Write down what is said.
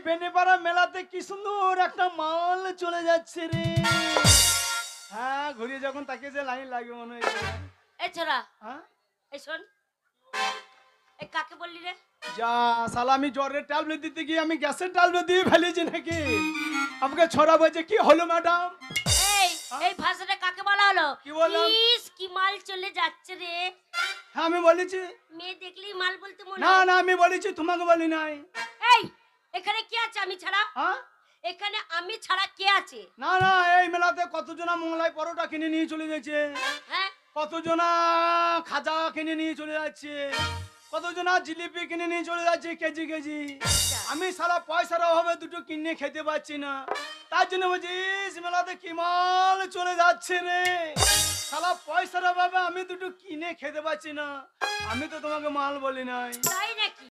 বেনেপাড়া মেলাতে কি সুন্দর একটা মাল চলে যাচ্ছে রে। হ্যাঁ, ঘুরিয়ে যখন তাকে যে লাইন লাগবে মনে হচ্ছে। এই ছোড়া, হ্যাঁ, এই শোন, এই কাকে বললি রে? যা শালা, আমি জ্বরের ট্যাবলেট দিতে গিয়ে আমি গ্যাসের ট্যাবলেট দিয়ে ফেলেছি নাকি? আমাকে ছড়া বলছে কি হলো ম্যাডাম? এই এই ভাষাটা কাকে বলা হলো? কি বললাম? ইস, কি মাল চলে যাচ্ছে রে। হ্যাঁ আমি বলেছি। মেয়ে দেখলেই মাল বলতে মনে না হয়। না, আমি বলেছি, তোমাকে বলি নাই। এই, এখানে কে আছে আমি ছাড়া? হ্যাঁ, এখানে আমি ছাড়া কে আছে? না না, এই মেলাতে কতজনা মোগলাই পরোটা কিনে নিয়ে চলে যাচ্ছে, হ্যাঁ, কতজনা খাজা কিনে নিয়ে চলে যাচ্ছে, কতজনা জিলিপি কিনে নিয়ে চলে যাচ্ছে কেজি কেজি। আমি সারা পয়সার অভাবে দুটো কিনে খেতে পাচ্ছি না, তার জন্য বলছিস মেলাতে কি মাল চলে যাচ্ছে রে। সারা পয়সার অভাবে আমি দুটো কিনে খেতে পাচ্ছি না, আমি তো তোমাকে মাল বলি নাই। তাই নাকি?